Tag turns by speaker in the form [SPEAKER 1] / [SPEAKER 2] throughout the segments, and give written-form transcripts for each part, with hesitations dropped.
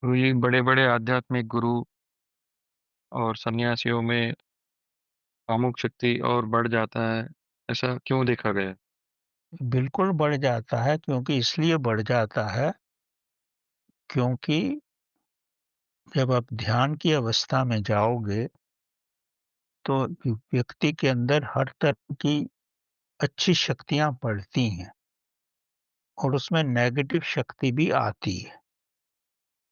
[SPEAKER 1] तो ये बड़े-बड़े आध्यात्मिक गुरु और सन्यासियों में कामुक शक्ति और बढ़ जाता है, ऐसा क्यों देखा गया है?
[SPEAKER 2] बिल्कुल बढ़ जाता है क्योंकि इसलिए बढ़ जाता है क्योंकि जब आप ध्यान की अवस्था में जाओगे तो व्यक्ति के अंदर हर तरह की अच्छी शक्तियाँ बढ़ती हैं और उसमें नेगेटिव शक्ति भी आती है।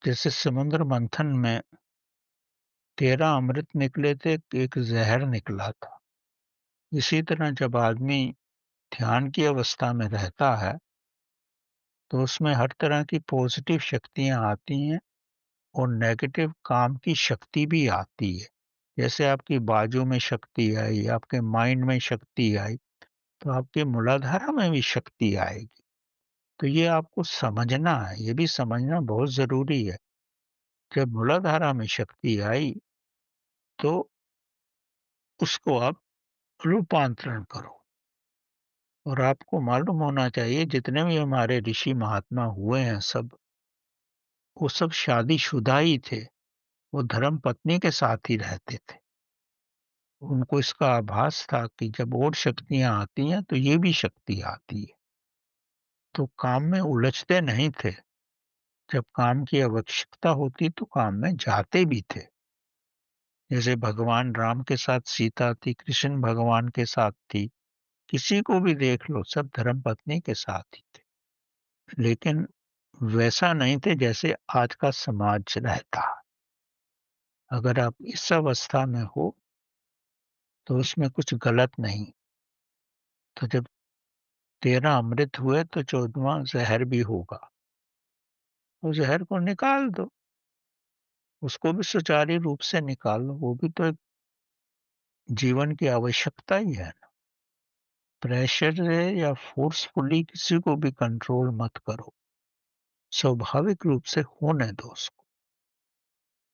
[SPEAKER 2] जैसे समुद्र मंथन में 13 अमृत निकले थे, एक ज़हर निकला था। इसी तरह जब आदमी ध्यान की अवस्था में रहता है, तो उसमें हर तरह की पॉज़िटिव शक्तियाँ आती हैं और नेगेटिव काम की शक्ति भी आती है। जैसे आपकी बाजू में शक्ति आई, आपके माइंड में शक्ति आई, तो आपके मूलाधारा में भी शक्ति आएगी। तो ये आपको समझना है, ये भी समझना बहुत ज़रूरी है। जब मूलाधारा में शक्ति आई, तो उसको आप रूपांतरण करो और आपको मालूम होना चाहिए जितने भी हमारे ऋषि महात्मा हुए हैं वो सब शादीशुदा ही थे। वो धर्मपत्नी के साथ ही रहते थे। उनको इसका आभास था कि जब और शक्तियाँ आती हैं, तो ये भी शक्ति आती है। तो काम में उलझते नहीं थे। जब काम की आवश्यकता होती तो काम में जाते भी थे। जैसे भगवान राम के साथ सीता थी, कृष्ण भगवान के साथ थी, किसी को भी देख लो सब धर्मपत्नी के साथ ही थे। लेकिन वैसा नहीं थे जैसे आज का समाज रहता। अगर आप इस अवस्था में हो, तो उसमें कुछ गलत नहीं। तो जब 13 अमृत हुए तो 14वाँ ज़हर भी होगा। उस ज़हर को निकाल दो, उसको भी सुचारू रूप से निकालो, वो भी तो एक जीवन की आवश्यकता ही है ना। प्रेशर से या फ़ोर्सफुली किसी को भी कंट्रोल मत करो, स्वाभाविक रूप से होने दो उसको।